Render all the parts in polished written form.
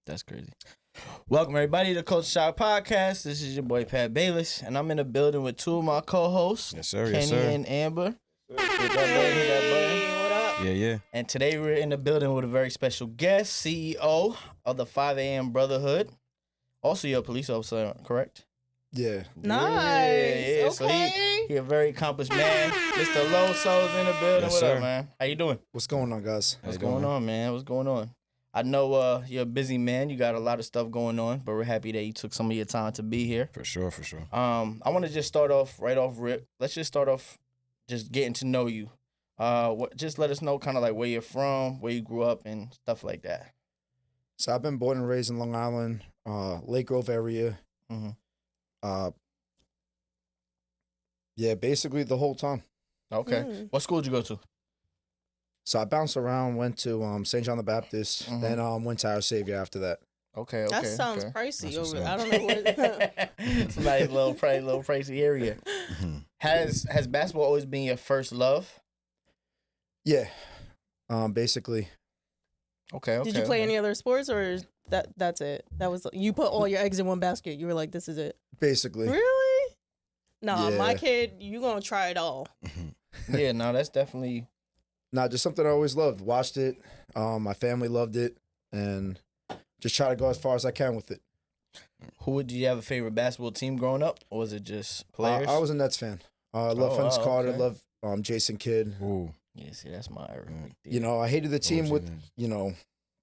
That's crazy. Welcome, everybody, to the Culture Shock Podcast. This is your boy, Pat Bayless, and I'm in the building with two of my co-hosts, Yes, sir. Kenny Yes, sir. and Amber. What up? Yeah. And today we're in the building with a very special guest, CEO of the 5 a.m. Brotherhood. Also, you're a police officer, correct? Yeah. Nice. Yeah. So he a very accomplished man. Mr. Loso's in the building. Yes, what sir. up, man? How you doing? What's going on, guys? What's going on, man? What's going on? I know you're a busy man. You got a lot of stuff going on, but we're happy that you took some of your time to be here. For sure. I want to just start off right off rip. Let's just start off just getting to know you. Just let us know kind of like where you're from, where you grew up, and stuff like that. So I've been born and raised in Long Island, Lake Grove area. Mm-hmm. Yeah, basically the whole time. Okay. What school did you go to? So I bounced around, went to St. John the Baptist, then went to Our Savior after that. Okay. That sounds okay. pricey That's over. what's I up. don't know what. It's a nice little pricey area. Has basketball always been your first love? Yeah, basically. Okay. Did you play any other sports, or is that's it? That was you put all your eggs in one basket. You were like, this is it. Basically. Really? Nah, Yeah. my kid, you gonna try it all. Yeah, no, that's definitely. Nah, just something I always loved. Watched it. My family loved it, and just try to go as far as I can with it. Did you have a favorite basketball team growing up, or was it just players? I was a Nets fan. I love Vince Carter. okay. Love Jason Kidd. Ooh. Yeah, see, that's my right there. You know, I hated the team OG with man.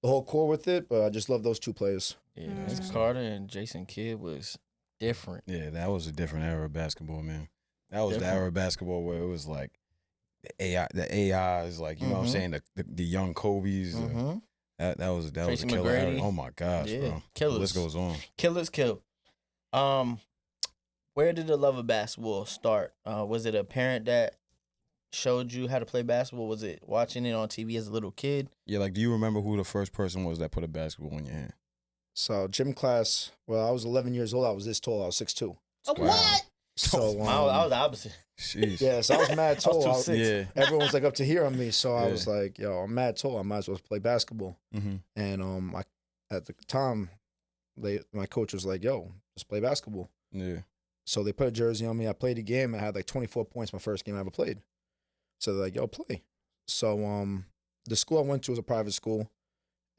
the whole core with it, but I just love those two players. Yeah, Vince Carter and Jason Kidd was different. Yeah, that was a different era of basketball, man. That was the Different. era of basketball where it was like the AI is like, you know what I'm saying, the young Kobe's. Mm-hmm. That was Tracy a killer McGrady. era. Oh my gosh, Yeah, bro. killers. The list goes on. Killers kill. Where did the love of basketball start? Was it a parent that showed you how to play basketball? Was it watching it on TV as a little kid? Yeah, like do you remember who the first person was that put a basketball in your hand? So gym class, well, I was 11 years old. I was this tall. I was 6'2". What? So I was the opposite. Jeez. yeah, so I was mad tall. I was 2'6". Yeah. Everyone was like up to here on me, so I Yeah. was like, yo, I'm mad tall. I might as well play basketball. Mm-hmm. And at the time, my coach was like, yo, just play basketball. Yeah. So they put a jersey on me. I played a game. I had like 24 points my first game I ever played. So they're like, yo, play. So the school I went to was a private school,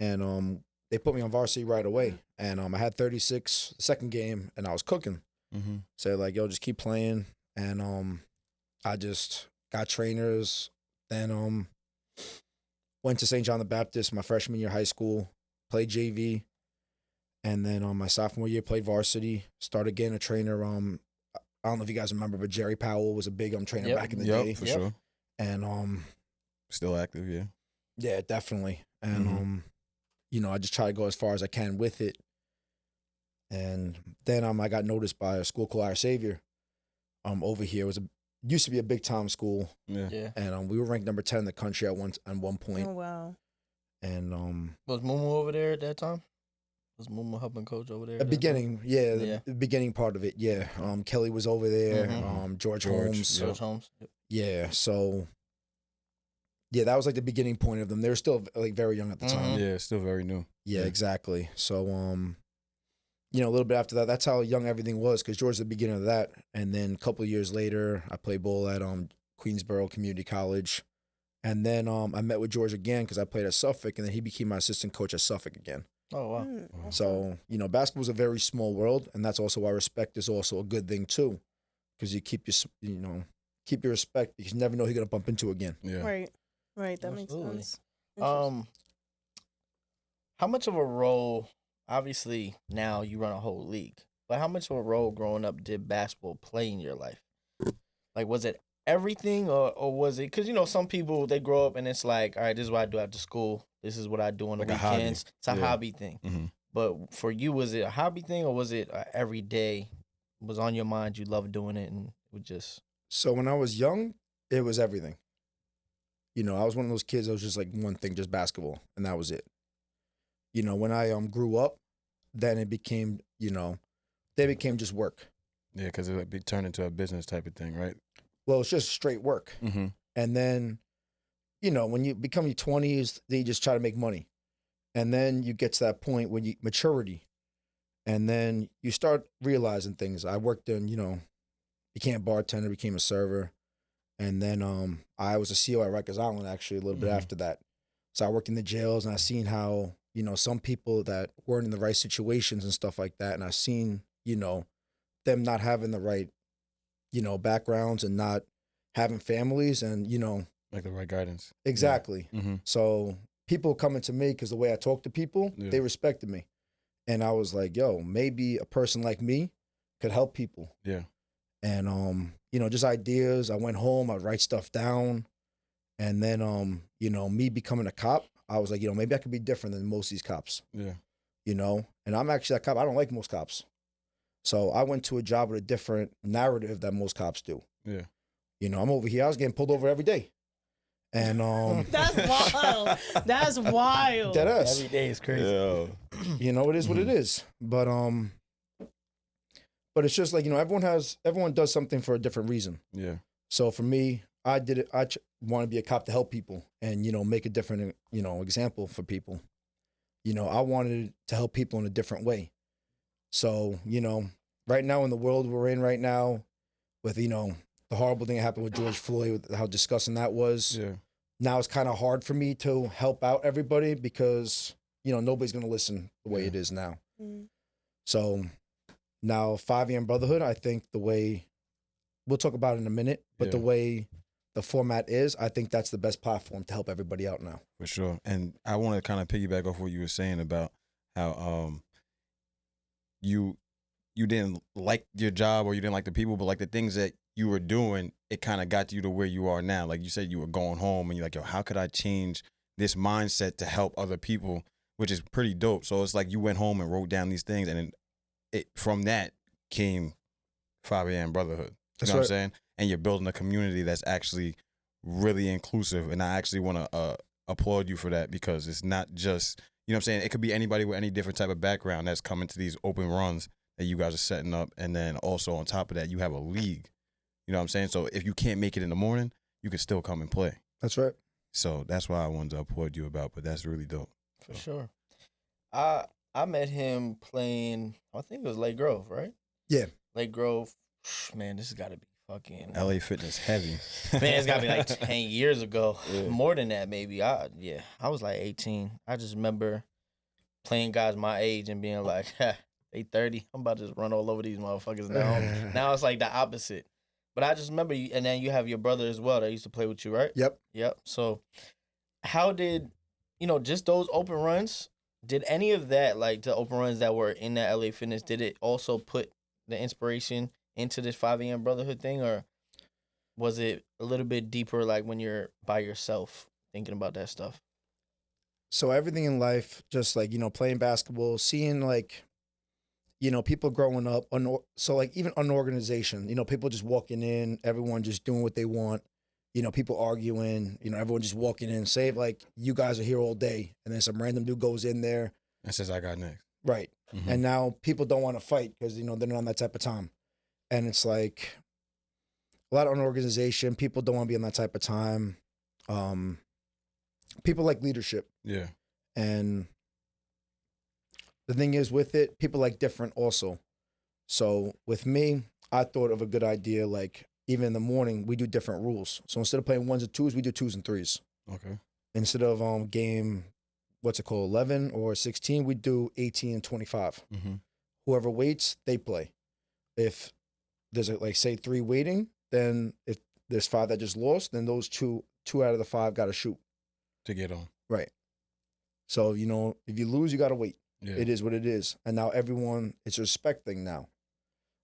and they put me on varsity right away. And I had 36 the second game, and I was cooking. Mm-hmm. So they're like, yo, just keep playing. And I just got trainers. Then went to St. John the Baptist my freshman year of high school, played JV. And then my sophomore year, played varsity. Started getting a trainer. I don't know if you guys remember, but Jerry Powell was a big trainer Yep. back in the Yep, day. for sure. And Still active, yeah. yeah, definitely. And I just try to go as far as I can with it. And then I got noticed by a school called Our Savior. Over here, it used to be a big time school, Yeah. Yeah. and we were ranked number 10 in the country at one point. Oh wow. And Was Mumu over there at that time? Was Mumu helping coach over there? the beginning, Yeah. the beginning part of it, yeah. Kelly was over there. Mhm. George George, Holmes. George Holmes. Yep. Yeah, so yeah, that was like the beginning point of them. They were still like very young at the time. Yeah, still very new. Yeah, Yeah. exactly. So a little bit after that, that's how young everything was, because George was the beginning of that. And then a couple of years later, I played ball at Queensborough Community College. And then I met with George again because I played at Suffolk, and then he became my assistant coach at Suffolk again. Oh wow. So, basketball is a very small world, and that's also why respect is also a good thing too, because you keep your respect, because you never know who you're gonna bump into again. Yeah. Right. That Absolutely. makes sense. How much of a role? Obviously, now you run a whole league, but how much of a role growing up did basketball play in your life? Like, was it everything, or was it? Because some people, they grow up and it's like, all right, this is what I do after school. This is what I do on Like the a hobby. weekends. It's a Yeah. hobby thing. Mm-hmm. But for you, was it a hobby thing, or was it every day was on your mind? You loved doing it, and it would just. So when I was young, it was everything. I was one of those kids that was just like one thing, just basketball, and that was it. When I grew up, then it became, they became just work. Yeah, because it would turn into a business type of thing, right? Well, it's just straight work. Mm-hmm. And then, when you become your 20s, then you just try to make money. And then you get to that point when maturity. And then you start realizing things. I worked in, became a bartender, became a server. And then I was a CO at Rikers Island, actually, a little bit after that. So I worked in the jails, and I seen how, some people that weren't in the right situations and stuff like that. And I seen, them not having the right, backgrounds and not having families and, like the right guidance. Exactly. Yeah. Mm-hmm. So people coming to me because the way I talk to people, they respected me. And I was like, yo, maybe a person like me could help people. Yeah. And, just ideas. I went home, I'd write stuff down. And then, me becoming a cop, I was like, maybe I could be different than most of these cops. Yeah. And I'm actually a cop. I don't like most cops. So I went to a job with a different narrative that most cops do. Yeah. I'm over here. I was getting pulled over every day. And that's wild. That's wild. Dead ass. Every day is crazy. Yeah. It is what it is. But it's just like, everyone does something for a different reason. Yeah. So for me, I did it. I want to be a cop to help people and, make a different, example for people. I wanted to help people in a different way. So, right now in the world we're in right now with, the horrible thing that happened with George Floyd, how disgusting that was. Yeah. Now it's kind of hard for me to help out everybody because, nobody's going to listen the way it is now. So now 5 AM Brotherhood, I think the way, we'll talk about it in a minute, but the way the format is, I think that's the best platform to help everybody out now. For sure. And I want to kind of piggyback off what you were saying about how you didn't like your job or you didn't like the people, but like the things that you were doing, it kind of got you to where you are now. Like you said, you were going home and you're like, yo, how could I change this mindset to help other people, which is pretty dope. So it's like you went home and wrote down these things, and from that came 5 AM Brotherhood. You know what I'm saying? And you're building a community that's actually really inclusive. And I actually want to applaud you for that, because it's not just, you know what I'm saying? It could be anybody with any different type of background that's coming to these open runs that you guys are setting up. And then also on top of that, you have a league. You know what I'm saying? So if you can't make it in the morning, you can still come and play. That's right. So that's why I wanted to applaud you about, but that's really dope. For sure. I met him playing, I think it was Lake Grove, right? Yeah. Lake Grove. Man, this has got to be fucking LA Fitness heavy. Man, it's got to be like 10 years ago. Yeah. More than that, maybe. I was like 18. I just remember playing guys my age and being like, they 30. I'm about to just run all over these motherfuckers now. Now it's like the opposite. But I just remember you, and then you have your brother as well that used to play with you, right? Yep. So how did, just those open runs, did any of that, like the open runs that were in that LA Fitness, did it also put the inspiration into this 5 AM Brotherhood thing, or was it a little bit deeper, like when you're by yourself thinking about that stuff? So everything in life, just like, playing basketball, seeing like, people growing up, so like even unorganization, people just walking in, everyone just doing what they want, people arguing, everyone just walking in, say like you guys are here all day, and then some random dude goes in there and says, I got next. Right. Mm-hmm. And now people don't want to fight because, they're not on that type of time. And it's like a lot of unorganization. People don't want to be on that type of time. People like leadership. Yeah. And the thing is with it, people like different also. So with me, I thought of a good idea. Like even in the morning, we do different rules. So instead of playing 1s and 2s, we do 2s and 3s. Okay. Instead of game, 11 or 16, we do 18 and 25. Mm-hmm. Whoever waits, they play. If there's say 3 waiting, then if there's 5 that just lost, then those two out of the 5 got to shoot to get on. Right. So if you lose, you got to wait. Yeah. It is what it is. And now everyone, it's a respect thing now.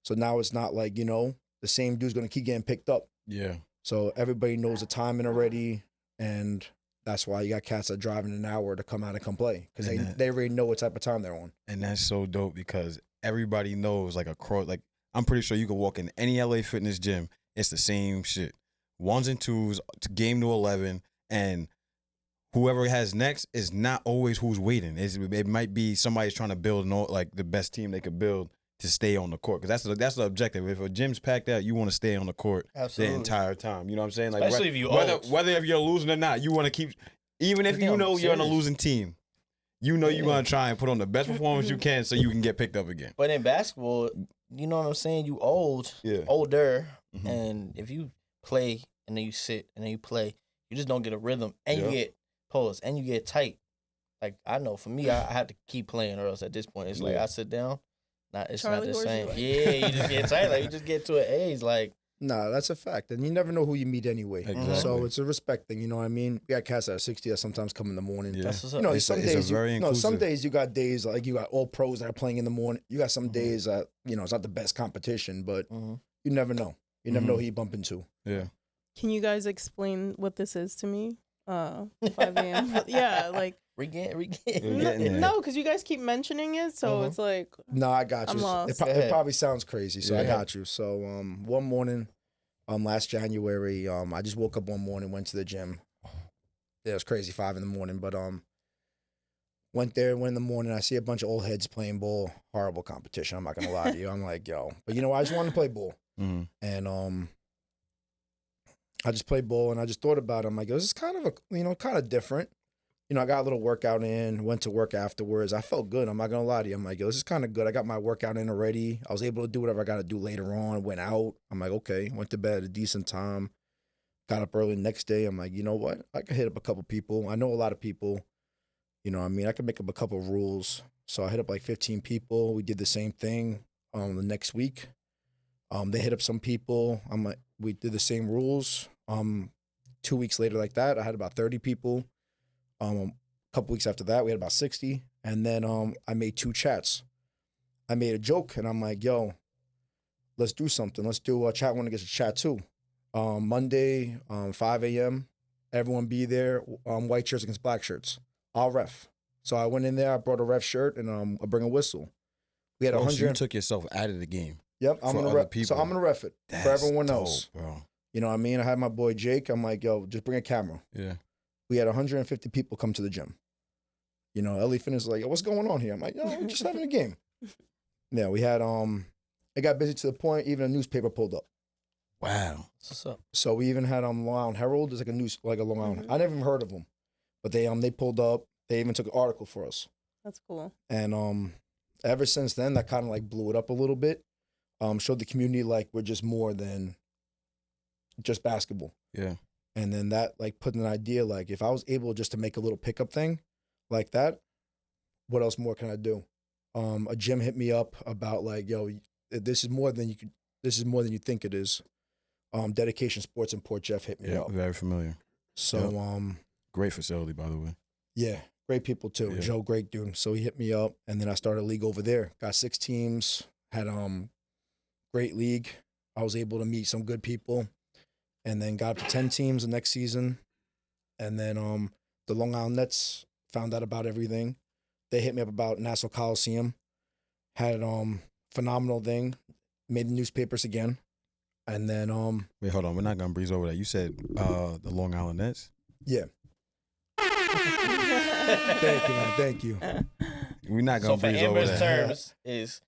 So now it's not like the same dude's gonna keep getting picked up. Yeah. So everybody knows the timing already, and that's why you got cats that are driving an hour to come out and come play, because they already know what type of time they're on. And that's so dope, because everybody knows I'm pretty sure you can walk in any LA Fitness gym, it's the same shit. 1s and 2s, game to 11, and whoever has next is not always who's waiting. It might be somebody's trying to build the best team they could build to stay on the court, because that's the objective. If a gym's packed out, you want to stay on the court the entire time. You know what I'm saying? Like especially if whether if you're losing or not, you want to keep, even if you're on a losing team. you know you're Yeah. gonna try and put on the best performance you can so you can get picked up again. But in basketball, you know what I'm saying? You Yeah. older, Mhm. and if you play and then you sit and then you play, you just don't get a rhythm, and you Yeah. get paused and you get tight. Like I know for me, I have to keep playing, or else at this point, it's like Yeah. I sit down. It's Charlie not the horse, same. like- Yeah, you just get tight. Like you just get to an age. Like Nah, that's a fact. And you never know who you meet anyway. Exactly. So it's a respect thing, you know what I mean? We got cats that are 60 that sometimes come in the morning. Yeah. that's what's You up. know, It's a- some it's a days very some inclusive- days you got days like you got all pros that are playing in the morning. You got some Mhm. days that, you know, it's not the best competition, but Mhm. you never know. You never know Mhm. who you bump into. Yeah. Can you guys explain what this is to me? 5 a.m. Yeah, like We're Regain. getting there. no, because you guys keep mentioning it, so it's like No, I got you. I'm lost. It Yeah. probably sounds crazy, so I Yeah. got you. So one morning, last January, I just woke up one morning, went to the gym. Yeah, it was crazy, 5 in the morning, but went there, went in the morning. I see a bunch of old heads playing ball. Horrible competition. I'm not gonna lie to you. I'm like, yo, but you know, I just wanted to play ball, Mm-hmm. and I just played ball, and I just thought about it. I'm like, this is kind of kind of different. You know, I got a little workout in, went to work afterwards. I felt good. I'm not gonna lie to you. I'm like, yo, this is kind of good. I got my workout in already. I was able to do whatever I got to do later on. Went out. I'm like, okay. Went to bed at a decent time. Got up early the next day. I'm like, you know what? I could hit up a couple people. I know a lot of people. You know, what I mean, I could make up a couple of rules. So I hit up like 15 people. We did the same thing the next week. They hit up some people. I'm like, we did the same rules. 2 weeks later, like that, I had about 30 people. A couple weeks after that, we had about 60. And then I made 2 chats. I made a joke, and I'm like, yo, let's do something. Let's do a chat 1 against a chat 2. Monday, 5 a.m., everyone be there, white shirts against black shirts. I'll ref. So I went in there, I brought a ref shirt, and I bring a whistle. We had Oh, 100. so you took yourself out of the game. Yep, I'm for gonna other ref. So people. I'm gonna ref it That's for everyone dope, else. bro. You know what I mean? I had my boy Jake. I'm like, yo, just bring a camera. Yeah. We had 150 people come to the gym. You know, Ellie Finn is like, yo, what's going on here? I'm like, yo, we're just having a game. Yeah, we had it got busy to the point even a newspaper pulled up. Wow. What's up? So we even had Long Island Herald. There's like a Long Island. I never even heard of them, but they pulled up. They even took an article for us. that's cool. And ever since then, that kind of like blew it up a little bit. Showed the community like we're just more than just basketball. Yeah. And then that like put an idea like if I was able just to make a little pickup thing like that, what else more can I do? A gym hit me up about like, yo, this is more than you think it is. Dedication Sports in Port Jeff hit me Yeah. up. Very familiar. So Great facility, by the way. yeah, great people too. Yeah. Joe, great dude. So he hit me up, and then I started a league over there. Got 6 teams. Had great league. I was able to meet some good people, and then got up to 10 teams the next season. And then the Long Island Nets found out about everything. They hit me up about Nassau Coliseum. Had phenomenal thing. Made the newspapers again, and then Wait, hold on. We're not gonna breeze over that. You said the Long Island Nets. yeah. Thank you, man. Thank you. We're not So gonna for breeze over Amber's that. terms, is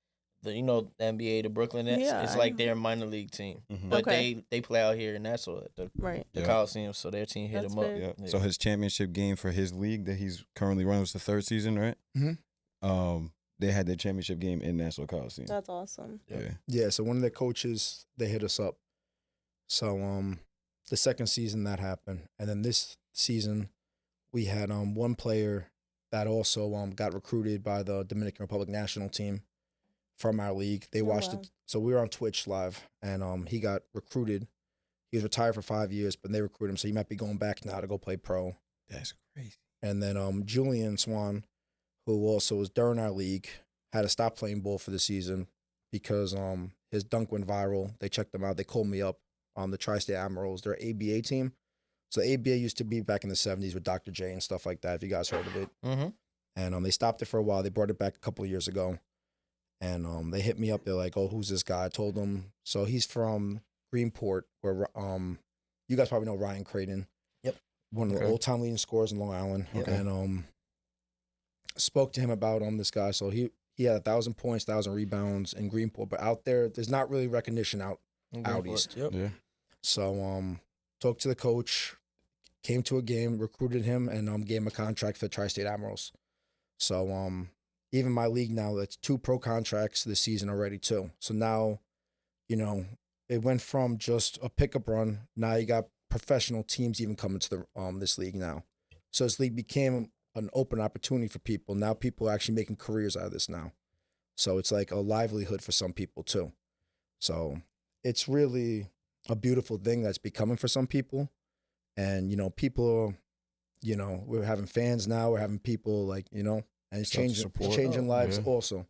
the the NBA, the Brooklyn Nets, Yeah, it's I like know. their minor league team, Mhm. but Okay. they play out here in Nassau at the Right. Yeah. Coliseum, so their team hit That's them up. big. Yeah. Yeah. So his championship game for his league that he's currently running was the 3rd season, right? Mhm. They had their championship game in Nassau Coliseum. That's awesome. Yeah. Yeah, so one of their coaches, they hit us up. So the second season that happened. And then this season we had one player that also got recruited by the Dominican Republic national team from our league. They watched wow. it. So we were on Twitch live, and he got recruited. He was retired for 5 years, but they recruited him, so he might be going back now to go play pro. That's crazy. And then Julian Swan, who also was during our league, had to stop playing ball for the season because his dunk went viral. They checked him out. They called me up on the Tri-State Admirals, their ABA team. So ABA used to be back in the 70s with Dr. J and stuff like that, if you guys heard of it. Mm-hmm. And they stopped it for a while. They brought it back a couple of years ago. And they hit me up. They're like, oh, who's this guy? I told them. So he's from Greenport, where you guys probably know Ryan Creighton. Yep. One of the Okay. old-time leading scorers in Long Island. Yep. And spoke to him about this guy. So he had 1,000 points, 1,000 rebounds in Greenport. But out there, there's not really recognition out east. Yep. Yeah. So talked to the coach, came to a game, recruited him, and gave him a contract for the Tri-State Admirals. So even my league now, that's 2 pro contracts this season already too. So now, you know, it went from just a pickup run. Now you got professional teams even coming to the this league now. So this league became an open opportunity for people. Now people are actually making careers out of this now. So it's like a livelihood for some people too. So it's really a beautiful thing that's becoming for some people. And, you know, people, you know, we're having fans now. We're having people like, you know, and it's Start to changing, support. it's changing lives Yeah. also.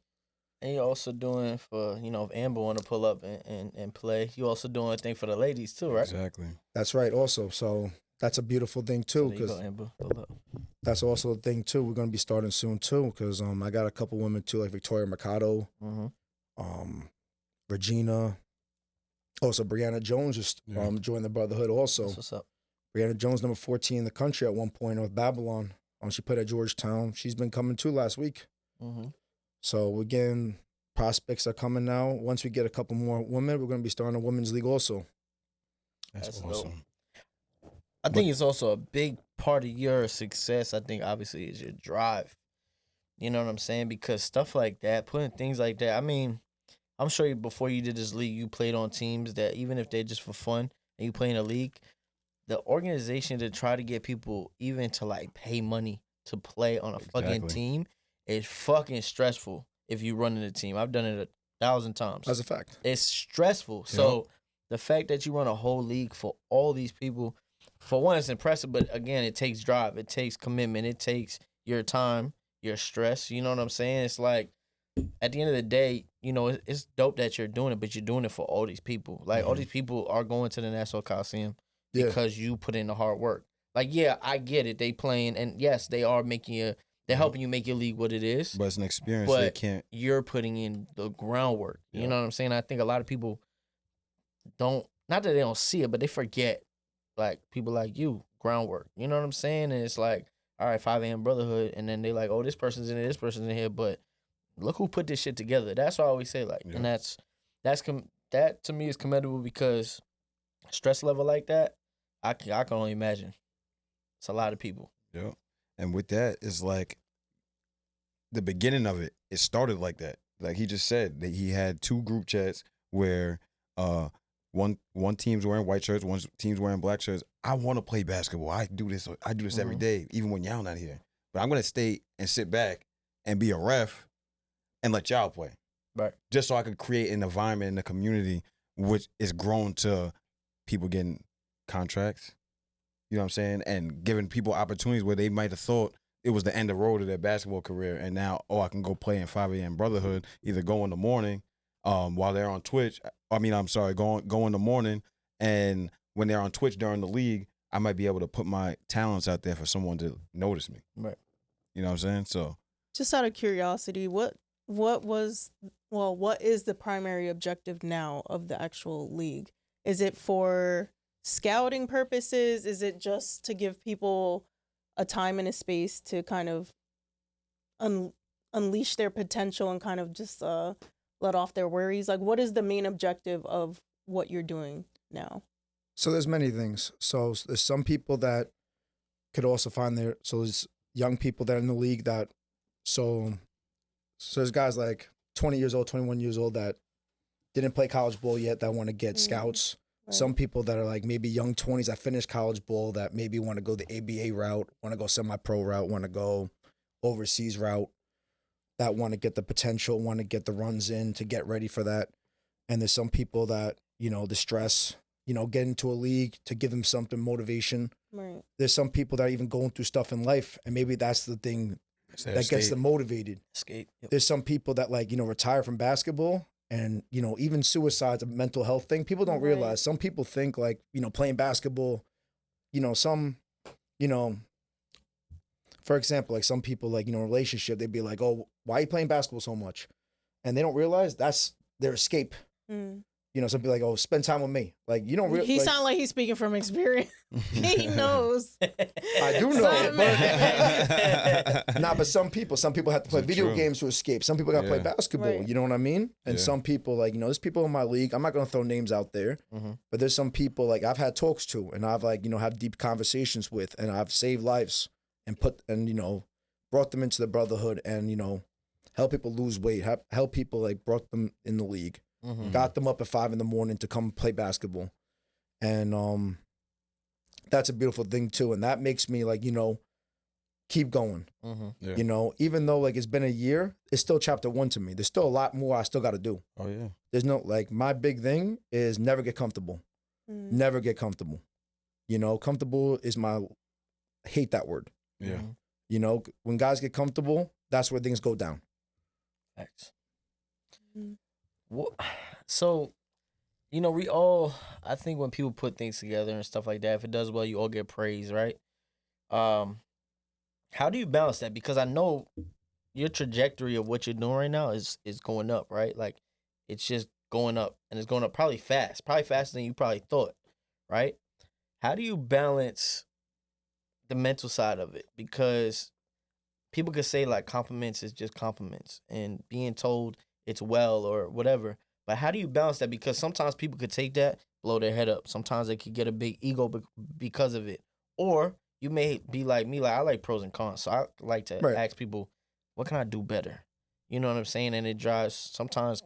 And you're also doing for, you know, if Amber want to pull up and play, you also doing a thing for the ladies too, right? Exactly. That's right also. So that's a beautiful thing So too, there you go, because Amber. Pull up. that's also a thing too. We're going to be starting soon too, because I got a couple women too, like Victoria Mercado, Mm-hmm. Regina. Also, Brianna Jones just Yeah. joined the Brotherhood also. That's what's up. Brianna Jones, number 14 in the country at one point with Babylon. She played at Georgetown. She's been coming too last week. Mm-hmm. So we're getting prospects are coming now. Once we get a couple more women, we're going to be starting a women's league also. That's That's dope. awesome. I think it's also a big part of your success. I think obviously is your drive. You know what I'm saying? Because stuff like that, putting things like that. I mean, I'm sure before you did this league, you played on teams that even if they're just for fun and you play in a league, the organization to try to get people even to like pay money to play on a fucking Exactly. team is fucking stressful if you run in a team. I've done it 1,000 times. That's a fact. It's stressful. So the fact that you run a whole league for all these people, for one, it's impressive. But again, it takes drive. It takes commitment. It takes your time, your stress. You know what I'm saying? It's like at the end of the day, you know, it's dope that you're doing it, but you're doing it for all these people. Like all Mhm. these people are going to the National Coliseum Yeah. because you put in the hard work. Like, yeah, I get it. They playing, and yes, they are making you. They're helping you make your league what it is. But it's an experience they But can't. you're putting in the groundwork. You Yeah. know what I'm saying? I think a lot of people don't, not that they don't see it, but they forget, like, people like you, groundwork. You know what I'm saying? And it's like, all right, 5 a.m. Brotherhood. And then they like, oh, this person's in here, this person's in here. But look who put this shit together. That's what I always say. Like, Yeah. and that to me is commendable because stress level like that, I can only imagine. It's a lot of people. Yeah. And with that, it's like the beginning of it, it started like that. Like he just said, that he had 2 group chats where one team's wearing white shirts, one team's wearing black shirts. I want to play basketball. I do this every Mhm. day, even when y'all not here. But I'm gonna stay and sit back and be a ref and let y'all play. Right. Just so I could create an environment in the community which is grown to people getting contracts. You know what I'm saying? And giving people opportunities where they might have thought it was the end of the road of their basketball career. And now, I can go play in 5 a.m. Brotherhood, either go in the morning while they're on Twitch. Go in the morning. And when they're on Twitch during the league, I might be able to put my talents out there for someone to notice me. Right. You know what I'm saying? So Just out of curiosity, what is the primary objective now of the actual league? Is it for scouting purposes? Is it just to give people a time and a space to kind of unleash their potential and kind of just let off their worries? Like, what is the main objective of what you're doing now? So there's many things. So there's some people that could also find there's young people that are in the league that, so there's guys like 20 years old, 21 years old that didn't play college ball yet that want to get scouts. Right. Some people that are like maybe young 20s that finished college ball that maybe want to go the ABA route, want to go semi-pro route, want to go overseas route, that want to get the potential, want to get the runs in to get ready for that. And there's some people that, you know, the stress, you know, get into a league to give them something, motivation. Right. There's some people that are even going through stuff in life, and maybe that's the thing that gets them motivated. Escape. Yep. There's some people that, like, you know, retire from basketball, and, you know, even suicide's a mental health thing. People don't Right. realize. Some people think, like, you know, playing basketball, you know, for example, like some people, like, you know, relationship, they'd be like, oh, why are you playing basketball so much? And they don't realize that's their escape. Mm. You know, some people like, oh, spend time with me. Like, you don't really. He sound like he's speaking from experience. He knows. I do know, Son, but but some people have to play It's video true. games to escape. Some people got to play Yeah. basketball. Right. You know what I mean? And Yeah. some people, like, you know, there's people in my league. I'm not gonna throw names out there, Mhm. but there's some people like I've had talks to, and I've, like, you know, had deep conversations with, and I've saved lives and you know, brought them into the Brotherhood, and help people lose weight, help people, like, brought them in the league, Mm-hmm. got them up at 5 a.m. to come play basketball, and that's a beautiful thing too, and that makes me, like, keep going. Mm-hmm. Yeah. Even though, like, it's been a year, it's still chapter 1 to me. There's still a lot more I still got to do. Oh yeah. There's no, like, my big thing is never get comfortable. Mm. Never get comfortable. Comfortable is I hate that word. Yeah. When guys get comfortable, that's where things go down. Facts. Mhm. So, we all, I think when people put things together and stuff like that, if it does well, you all get praise, right? How do you balance that? Because I know your trajectory of what you're doing right now is going up, right? Like, it's just going up, and it's going up probably faster than you probably thought, right? How do you balance the mental side of it? Because people could say, like, compliments is just compliments, and being told it's well or whatever. But how do you balance that? Because sometimes people could take that, blow their head up. Sometimes they could get a big ego because of it. Or you may be like me, like, I like pros and cons. So I like to Right. ask people, what can I do better? You know what I'm saying? And it drives, sometimes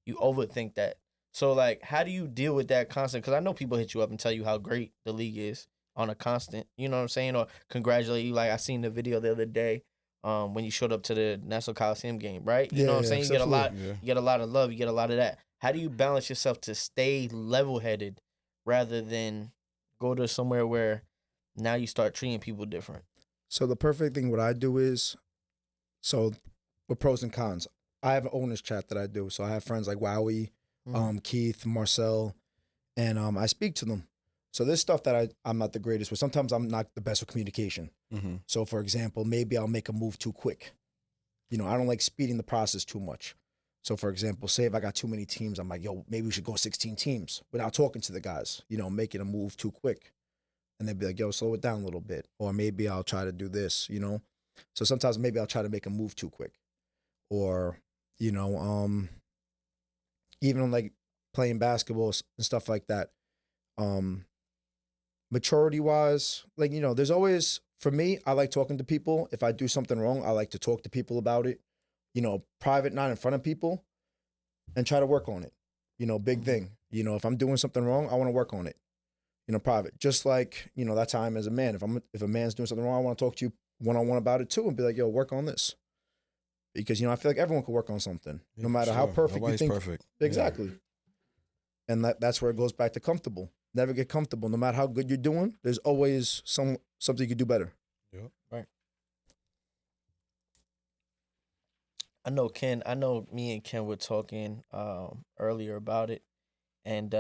you overthink that. So, like, how do you deal with that constant? Because I know people hit you up and tell you how great the league is on a constant, you know what I'm saying? Or congratulate you. Like, I seen the video the other day when you showed up to the National Coliseum game, right? You know what I'm saying? You get a lot, Yeah. you get a lot of love, you get a lot of that. How do you balance yourself to stay level-headed rather than go to somewhere where now you start treating people different? So the perfect thing what I do is, so with pros and cons, I have an owners chat that I do. So I have friends like Wowie, Keith, Marcel, and I speak to them. So there's stuff that I'm not the greatest with. Sometimes I'm not the best with communication. Mm-hmm. So for example, maybe I'll make a move too quick. I don't like speeding the process too much. So for example, say if I got too many teams, I'm like, yo, maybe we should go 16 teams without talking to the guys, making a move too quick. And they'd be like, yo, slow it down a little bit. Or maybe I'll try to do this, So sometimes maybe I'll try to make a move too quick. Or, even like playing basketball and stuff like that. Maturity wise, like, there's always, for me, I like talking to people. If I do something wrong, I like to talk to people about it, private, not in front of people, and try to work on it. Big thing. If I'm doing something wrong, I want to work on it. Private. Just like, that time as a man. If a man's doing something wrong, I want to talk to you one-on-one about it too and be like, yo, work on this. Because, I feel like everyone can work on something. No matter how perfect Nobody's you think. perfect. Exactly. Yeah. And that's where it goes back to comfortable. Never get comfortable. No matter how good you're doing, there's always something you could do better. Yep. Right. I know me and Ken were talking earlier about it. And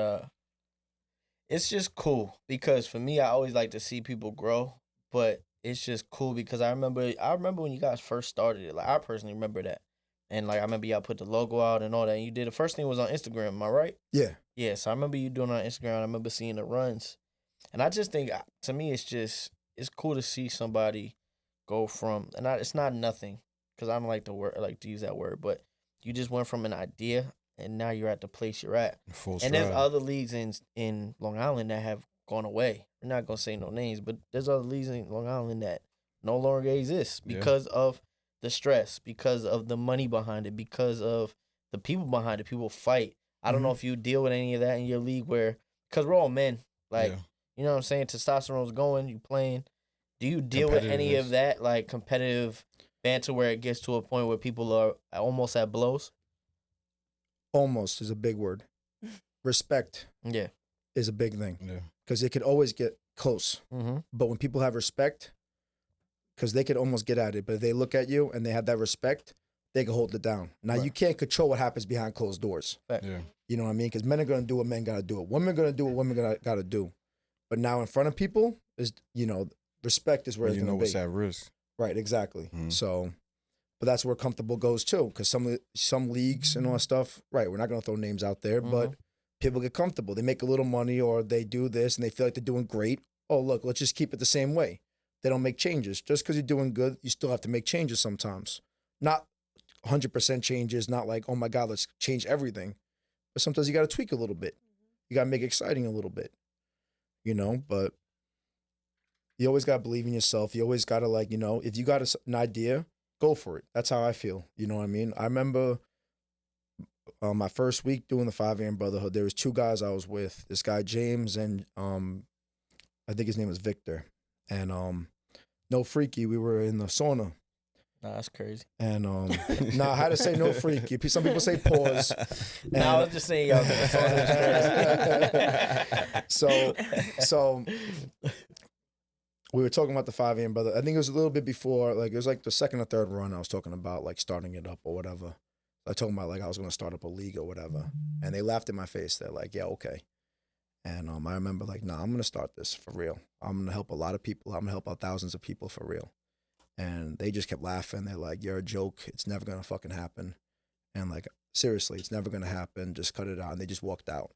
it's just cool because for me, I always like to see people grow, but it's just cool because I remember when you guys first started it. Like, I personally remember that. And, like, I remember y'all put the logo out and all that. And you did the first thing was on Instagram, am I right? Yeah. Yeah, so I remember you doing it on Instagram. I remember seeing the runs. And I just think, to me, it's cool to see somebody go from, and it's not nothing, because I don't like to use that word, but you just went from an idea, and now you're at the place you're at. Full And there's stride. other leagues in Long Island that have gone away. We're not going to say no names, but there's other leagues in Long Island that no longer exist because of the stress, because of the money behind it, because of the people behind it. People fight. I don't know if you deal with any of that in your league because we're all men. Like, you know what I'm saying? Testosterone's going, you playing. Do you deal with any of that, like, competitive banter where it gets to a point where people are almost at blows? Almost is a big word. Respect is a big thing. Yeah. Because it could always get close. Mm-hmm. But when people have respect, because they could almost get at it, but if they look at you and they have that respect, they can hold it down. Now, you can't control what happens behind closed doors. Yeah. You know what I mean? Because men are going to do what men got to do. Women are going to do what women got to do. But now in front of people, is respect is where it's going to be. You know what's at risk. Right, exactly. Mm-hmm. So, but that's where comfortable goes too. Because some leagues and all that stuff, right, we're not going to throw names out there, but people get comfortable. They make a little money or they do this and they feel like they're doing great. Oh, look, let's just keep it the same way. They don't make changes. Just because you're doing good, you still have to make changes sometimes. Not 100% changes, not like, oh my God, let's change everything. But sometimes you got to tweak a little bit. You got to make it exciting a little bit, but you always got to believe in yourself. You always got to, like, if you got an idea go for it. That's how I feel. You know what I mean? I remember my first week doing the 5 a.m. Brotherhood. There was 2 guys I was with. This guy James and I think his name was Victor. And no freaky. We were in the sauna. Nah, that's crazy. And I had to say no freaky. Some people say pause. No, I was just saying y'all. So we were talking about the 5 a.m. Brother. I think it was a little bit before, like it was like the second or third run. I was talking about like starting it up or whatever. I told them about like I was going to start up a league or whatever, and they laughed in my face. They're like, "Yeah, okay." And I remember like, "Nah, I'm going to start this for real. I'm going to help a lot of people. I'm going to help out thousands of people for real." And they just kept laughing. They're like, "You're a joke. It's never going to fucking happen." And like, seriously, it's never going to happen. Just cut it out. And they just walked out.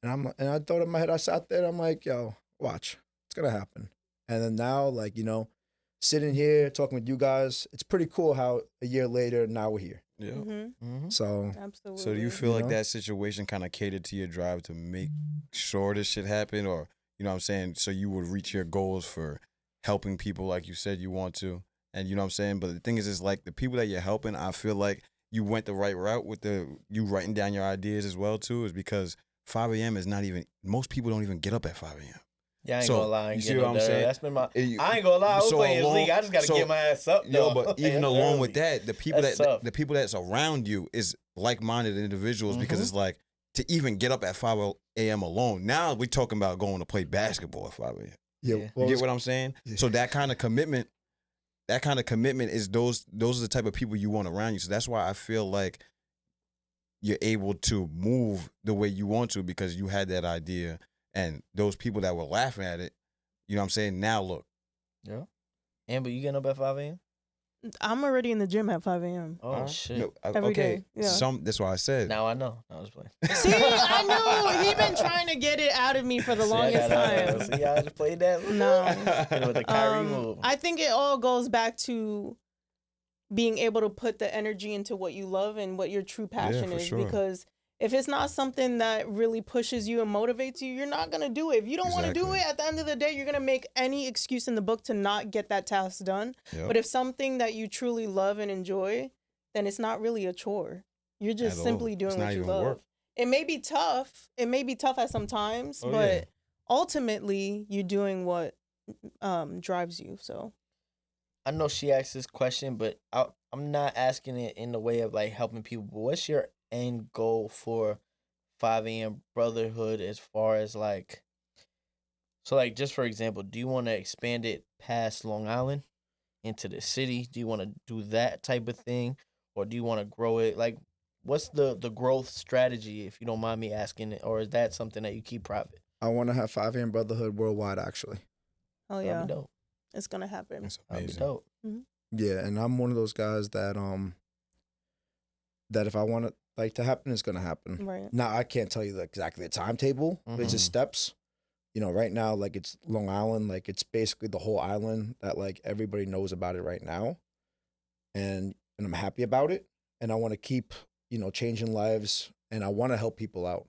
And I thought in my head, I sat there. And I'm like, "Yo, watch. It's going to happen." And then now, like, you know, sitting here talking with you guys, it's pretty cool how a year later, now we're here. Yeah. Mm-hmm. So, Absolutely. So do you feel You like know? that situation kind of catered to your drive to make sure this shit happen, or you know what I'm saying, so you would reach your goals for helping people like you said you want to, and you know what I'm saying? But the thing is like the people that you're helping, I feel like you went the right route with you writing down your ideas as well too, is because 5 a.m. is not even, most people don't even get up at 5 a.m. Yeah, I ain't So, gonna lie. you see what I'm saying? That's been my. And I ain't gonna lie. I was so playing this along- league. I just gotta so- get my ass up. Yo, Though. but even That's along early. with that, the people That's that tough. the people that's around you is like-minded individuals, because Mhm. it's like to even get up at 5 a.m. alone. Now we're talking about going to play basketball at 5 a.m. yeah. Yeah. You get what I'm saying? Yeah. So that kind of commitment is those are the type of people you want around you. So that's why I feel like you're able to move the way you want to, because you had that idea, and those people that were laughing at it, you know what I'm saying? Now look. Yeah. Amber, you getting up at 5 a.m.? I'm already in the gym at 5 a.m. Oh Alright. shit! No, Every okay. day, yeah. That's why I said. Now I know. I was playing. See, I knew he been trying to get it out of me for the See, I longest gotta- time. See, I just played that. No. With the Kyrie move. I think it all goes back to being able to put the energy into what you love and what your true passion for is. sure. Because if it's not something that really pushes you and motivates you, you're not gonna do it. If you don't want to do Exactly. it, at the end of the day, you're gonna make any excuse in the book to not get that task done. Yep. But if something that you truly love and enjoy, then it's not really a chore. You're just At all. simply It's doing not what you even love. work. It may be tough. It may be tough at some times, Oh, but yeah. ultimately, you're doing what drives you. So I know she asked this question, but I'm not asking it in the way of like helping people. But what's your end goal for 5 a.m. Brotherhood as far as like, so like just for example, do you want to expand it past Long Island into the city? Do you want to do that type of thing, or do you want to grow it? Like, what's the growth strategy, if you don't mind me asking it, or is that something that you keep private? I want to have 5 a.m. Brotherhood worldwide, actually. oh That'd yeah, be dope. it's gonna happen. That's That'd be amazing. dope. Yeah, and I'm one of those guys that that if I want it like to happen, it's gonna happen. Right. Now I can't tell you exactly the timetable. But it's just steps. You know, right now, like it's Long Island, like it's basically the whole island that like everybody knows about it right now, and I'm happy about it, and I want to keep changing lives, and I want to help people out,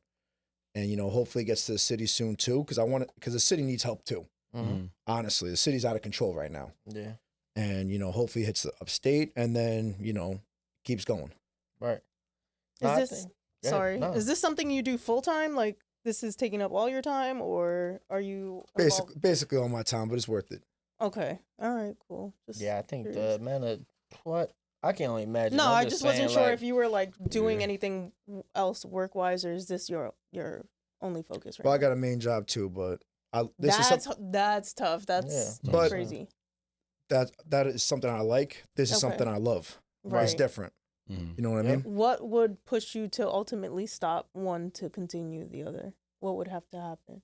and hopefully it gets to the city soon too, because the city needs help too. Mhm. Honestly, the city's out of control right now, Yeah. and hopefully it hits the upstate, and then keeps going. Right. Is No, I this think- yeah, sorry? no. Is this something you do full time? Like this is taking up all your time, or are you involved- Basically all my time, but it's worth it. Okay. All right. Cool. Just Yeah, I think the curious. amount of what I can only imagine. No, I'm I just wasn't saying, sure like, if you were like doing Yeah. anything else work wise, or is this your only focus right Well, I now? got a main job too, but this is That's tough. That's Yeah. But- crazy. that is something I like. This is Okay. something I love. Right. It's different. Mhm. You know what I Yep. mean? What would push you to ultimately stop one to continue the other? What would have to happen?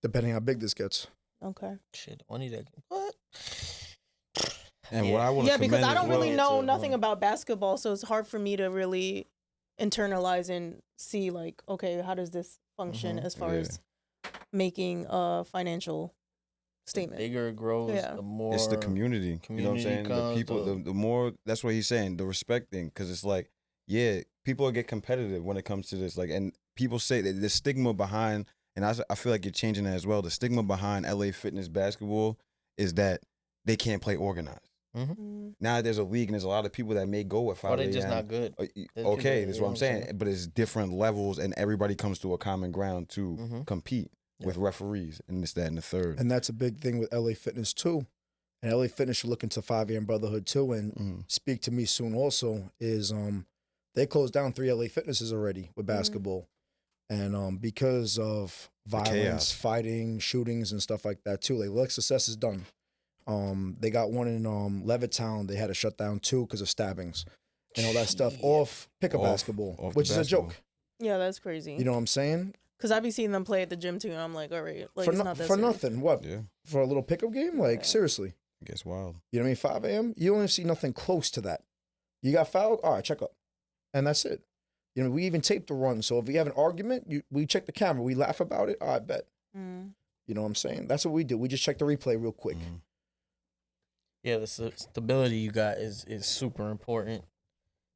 Depending how big this gets. Okay. shit, only that. What? And Yeah. what I want to Yeah, because I don't really well. know It's a- nothing about basketball, so it's hard for me to really internalize and see like, okay, how does this function Mhm. as far Yeah. as making a financial The statement? bigger it grows, Yeah. the more It's the community. You know what I'm community saying? The comes, people, the more, that's what he's saying, the respect thing. Because it's like, yeah, people get competitive when it comes to this. Like, and people say that the stigma behind, and I feel like you're changing that as well. The stigma behind LA Fitness basketball is that they can't play organized. Now there's a league and there's a lot of people that may go at 5 Or a.m. they just not good. Okay, that's you what know I'm saying. But it's different levels, and everybody comes to a common ground to compete with referees and this, that, and the third. And that's a big thing with LA Fitness too. And LA Fitness should look into 5 a.m. Brotherhood too, and speak to me soon. Also, is they closed down 3 LA Fitnesses already with basketball, and because of violence, fighting, shootings, and stuff like that too. Like Lexus S is done. They got one in Levittown. They had to shut down too because of stabbings and all that stuff off pickup basketball, which is a joke. Yeah, that's crazy. You know what I'm saying? Because I be seeing them play at the gym too, and I'm like, all right, like For, it's not that for serious. nothing. What? Yeah. For a little pickup game? Like seriously. It gets wild. You know what I mean? 5 a.m. You don't even see nothing close to that. You got fouled. All right, check up, and that's it. You know, we even tape the run. So if we have an argument, we check the camera. We laugh about it. All right, bet. You know what I'm saying? That's what we do. We just check the replay real quick. Yeah, the stability you got is super important.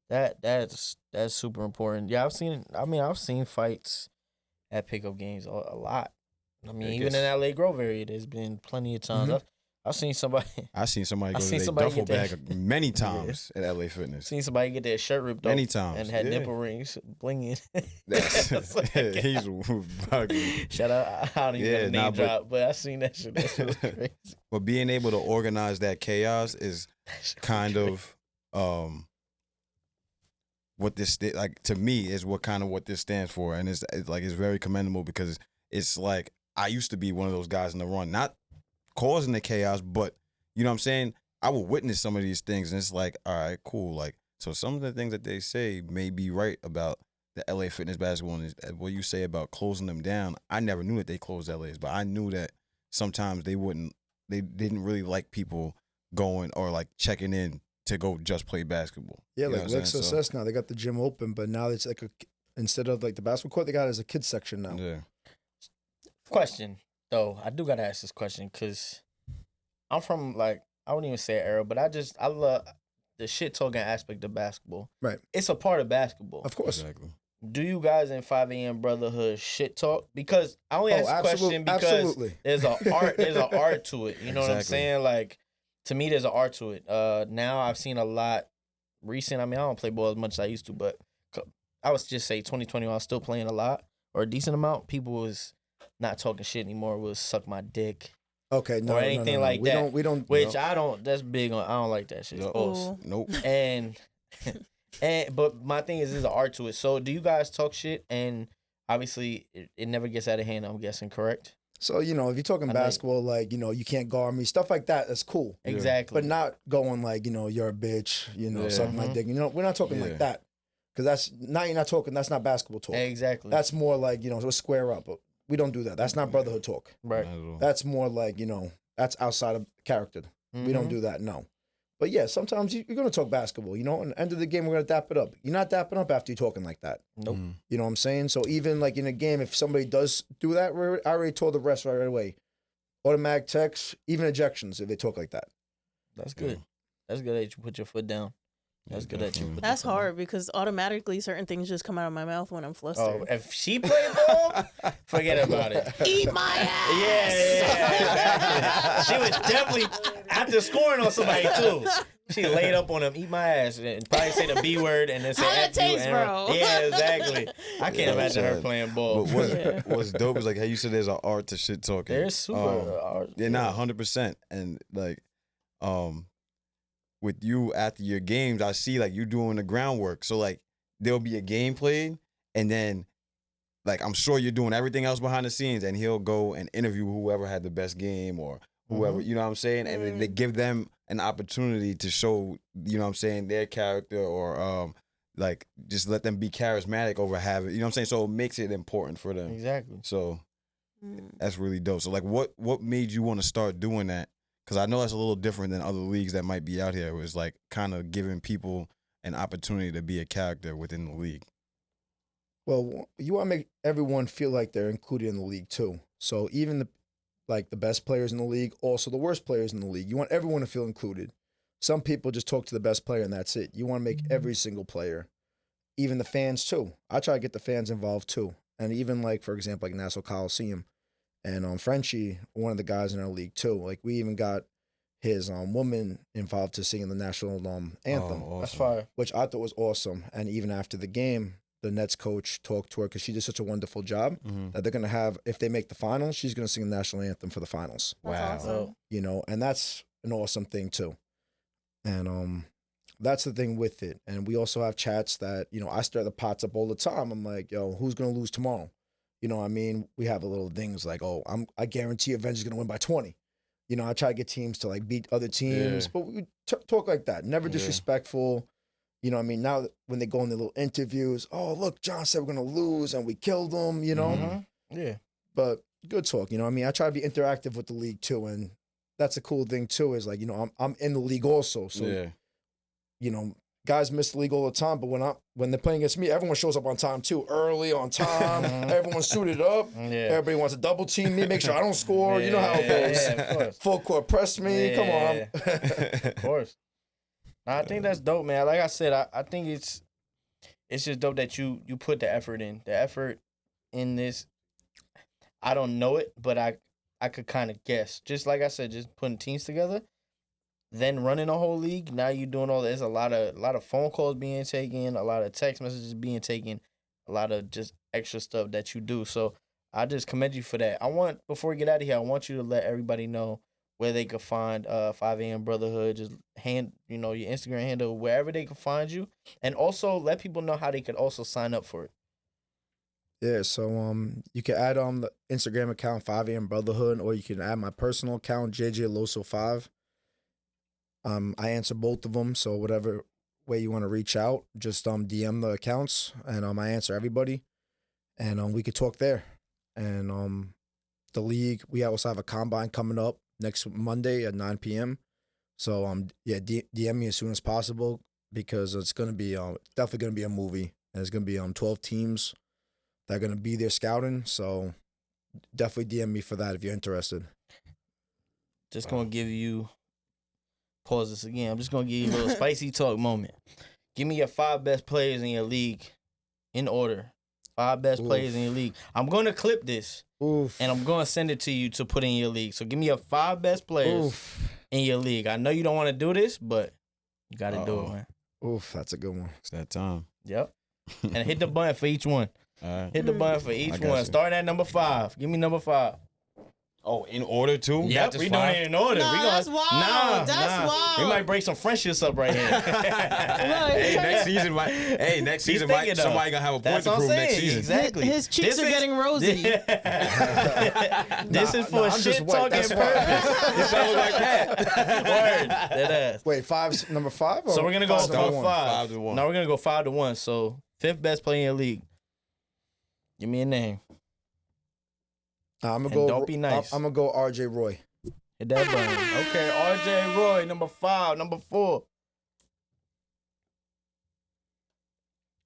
That's super important. Yeah, I've seen fights at pickup games a lot. I mean, even in LA Grove area, there's been plenty of times. I've seen somebody. I seen somebody go to their duffel bag many times at LA Fitness. Seen somebody get their shirt ripped many off times and had nipple rings blinging. That's like, he's bugging. Shout out! I don't even name drop, but I seen that shit. That shit was crazy. But being able to organize that chaos is kind of what this like to me is what this stands for, and it's very commendable because it's like I used to be one of those guys in the run, not causing the chaos, but you know what I'm saying? I would witness some of these things and it's like, all right, cool. Like, so some of the things that they say may be right about the LA Fitness basketball and what you say about closing them down. I never knew that they closed LA's, but I knew that sometimes they didn't really like people going or like checking in to go just play basketball. Yeah, you like Lexus S now, they got the gym open, but now it's like instead of like the basketball court, they got it as a kids section now. Yeah. Question though, I do gotta ask this question because I'm from like I wouldn't even say an era, but I love the shit talking aspect of basketball. Right. It's a part of basketball. Of course. Exactly. Do you guys in 5 a.m. Brotherhood shit talk? Because I only ask the question because absolutely. there's an art to it. You know what I'm Exactly. saying? Like to me, there's an art to it. Now I've seen a lot recent. I mean, I don't play ball as much as I used to, but I would just say 2020, I was still playing a lot or a decent amount. People was not talking shit anymore. Was suck my dick. Okay, no, or anything like we that. We don't. Which no. I don't. That's big on. I don't like that shit. Nope. And but my thing is, there's an art to it. So do you guys talk shit? And obviously, it never gets out of hand. I'm guessing, correct? So if you're talking basketball, like you can't guard me, stuff like that. That's cool. Exactly. But not going like you're a bitch. Suck my dick. We're not talking like that. Because you're not talking. That's not basketball talk. Exactly. That's more like let's square up. But we don't do that. That's not brotherhood talk. Right. That's more like that's outside of character. We don't do that. No. But yeah, sometimes you're gonna talk basketball. And at the end of the game, we're gonna dap it up. You're not dapping up after you're talking like that. Nope. You know what I'm saying? So even like in a game, if somebody does do that, I already told the rest right away. Automatic text, even ejections if they talk like that. That's good. That's good that you put your foot down. That's good that you put That's your foot hard because automatically certain things just come out of my mouth when I'm flustered. Oh, if she played ball, forget about it. Eat my ass! Yeah. She was definitely after scoring on somebody too. She laid up on him, eat my ass, and probably say the B word and then say How F that you. taste, bro? Yeah, exactly. I can't imagine her playing ball. But what's dope is like how you said there's an art to shit talking. There's super art. Yeah, 100%. And like, with you after your games, I see like you doing the groundwork. So like there'll be a game played, and then like I'm sure you're doing everything else behind the scenes, and he'll go and interview whoever had the best game or whoever, you know what I'm saying? And then they give them an opportunity to show, you know what I'm saying, their character or like just let them be charismatic over having, you know what I'm saying? So it makes it important for them. Exactly. So that's really dope. So like what made you want to start doing that? Because I know that's a little different than other leagues that might be out here. Where it's like kind of giving people an opportunity to be a character within the league. Well, you want to make everyone feel like they're included in the league too. So even the best players in the league, also the worst players in the league, you want everyone to feel included. Some people just talk to the best player and that's it. You want to make every single player, even the fans too. I try to get the fans involved too. And even like, for example, like Nassau Coliseum and Frenchie, one of the guys in our league too. Like we even got his woman involved to singing the national anthem, Oh, That's awesome. fire. which I thought was awesome. And even after the game, the Nets coach talked to her because she did such a wonderful job that they're gonna have, if they make the finals, she's gonna sing the national anthem for the finals. That's Wow. awesome. You know, and that's an awesome thing too. And that's the thing with it. And we also have chats that, you know, I stir the pots up all the time. I'm like, yo, who's gonna lose tomorrow? You know what I mean? We have a little things like, oh, I guarantee Avengers gonna win by 20. You know, I try to get teams to like beat other teams, Yeah. but we talk like that. Never Yeah. disrespectful. You know what I mean? Now when they go in their little interviews, oh, look, John said we're gonna lose and we killed them, you know? Mhm. Yeah. But good talk, you know what I mean? I try to be interactive with the league too, and that's a cool thing too, is like, you know, I'm in the league also. So Yeah. you know, guys miss the league all the time, but when they're playing against me, everyone shows up on time too, early, on time. Everyone's suited up. Yeah. Everybody wants to double team me, make sure I don't score. You know how it Yeah, goes. yeah, of course. Full court press me. Come on. Of course. Nah, I think that's dope, man. Like I said, I think it's just dope that you put the effort in. The effort in this, I don't know it, but I could kind of guess. Just like I said, just putting teams together, then running a whole league. Now you're doing all this. A lot of phone calls being taken, a lot of text messages being taken, a lot of just extra stuff that you do. So I just commend you for that. Before we get out of here, I want you to let everybody know where they could find 5 a.m. Brotherhood. Just your Instagram handle, wherever they can find you, and also let people know how they could also sign up for it. Yeah, so you can add the Instagram account 5 a.m. Brotherhood, or you can add my personal account JJ Loso 5. I answer both of them, so whatever way you want to reach out, just DM the accounts, and I answer everybody, and we could talk there. And the league, we also have a combine coming up next Monday at 9 p.m. So DM me as soon as possible, because it's gonna be definitely gonna be a movie, and it's gonna be 12 teams that are gonna be there scouting. So definitely DM me for that if you're interested. Just gonna give you. Pause this again. I'm just gonna give you a little spicy talk moment. Give me your 5 best players in your league, in order. 5 best players in your league. I'm gonna clip this, Oof. and I'm gonna send it to you to put in your league. So give me your 5 best players Oof. in your league. I know you don't want to do this, but you gotta do it, Uh-oh. man. Oof, that's a good one. It's that time. Yep. And hit the button for each one. All right. Hit the button for each got one. you. Starting at number 5. Give me number 5. Oh, in order to? Not Yep, just we doing five? it in order. Nah, we gonna, that's wild. That's wild. We might break some friendships up right here. Hey, next season might. Hey, next He's season thinking, might. though. Somebody gonna have a point That's to what I'm prove next saying. season. Exactly. His cheeks are getting rosy. This is for I'm just shit white. talking That's purpose. This don't look like that. Word. That ass. Wait, five's number 5? So we're gonna go five's number for one? 5. 5-1. No, we're gonna go 5-1. So 5th best player in your league. Give me a name. I'm And gonna go. don't be nice. I'm gonna go RJ Roy. Hit that button. Okay, RJ Roy, number 5. Number 4.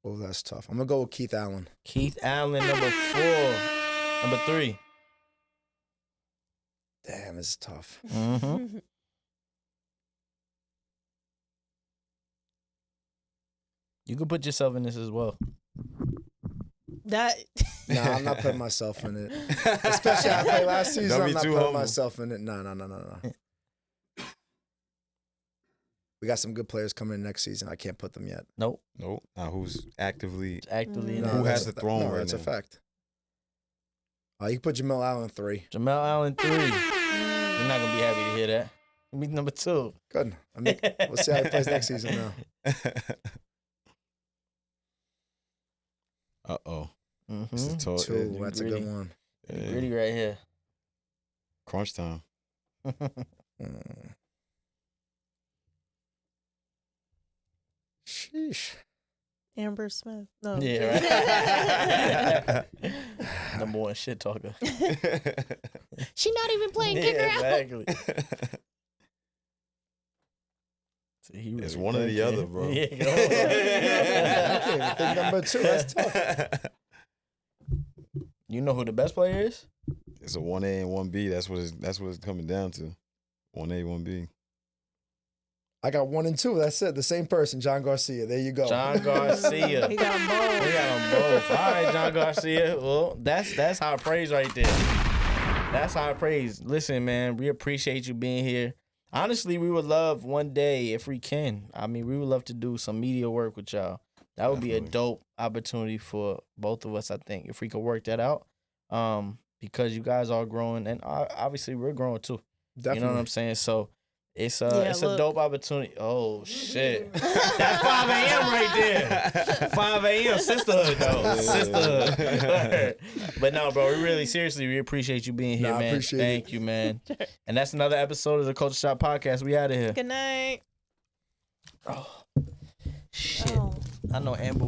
Oh, that's tough. I'm gonna go with Keith Allen. Keith Allen, number 4. Number 3. Damn, this is tough. Mm-hmm. You can put yourself in this as well. That Nah, I'm not putting myself in it. Especially after I played last season, Don't I'm be not too putting humble. myself in it. No. We got some good players coming in next season. I can't put them yet. Nope. Nope. Now who's actively? Actively in No, Who there. has that's the throne No, right that's a now? fact. You can put Jamel Allen 3. Jamal Allen 3. You're not gonna be happy to hear that. Give me number 2. Good. We'll see how he plays next season now. Uh-oh. Mm-hmm. It's a tall, 2. That's a gritty. good one. yeah. Gritty right here. Crunch time. Mm. Sheesh. Amber Smith. No. Yeah, right. Number 1 shit talker. She not even playing Yeah, kicker out. exactly. See, he It's really one or the thinking. other, bro. Yeah, go on. I can't even think number 2. That's tough. You know who the best player is? It's a 1A and 1B. That's what it's coming down to. 1A, 1B. I got 1 and 2. That's it. The same person, John Garcia. There you go. John Garcia. He got them both. We got them both. All right, John Garcia. Well, that's high praise right there. That's high praise. Listen, man, we appreciate you being here. honestly, we would love one day if we can. I mean, we would love to do some media work with y'all. That would be a Definitely. dope opportunity for both of us. I think if we could work that out, because you guys are growing, and obviously we're growing too. Definitely. You know what I'm saying? So it's Yeah, it's look. a dope opportunity. Oh shit, that's 5 a.m. right there. 5 a.m. sisterhood though, Yeah. sisterhood. But no, bro, we appreciate you being here, Nah, I man. appreciate Thank you, man. And that's another episode of the Culture Shop Podcast. We out of here. Good night. Oh shit, Oh. I know Amber.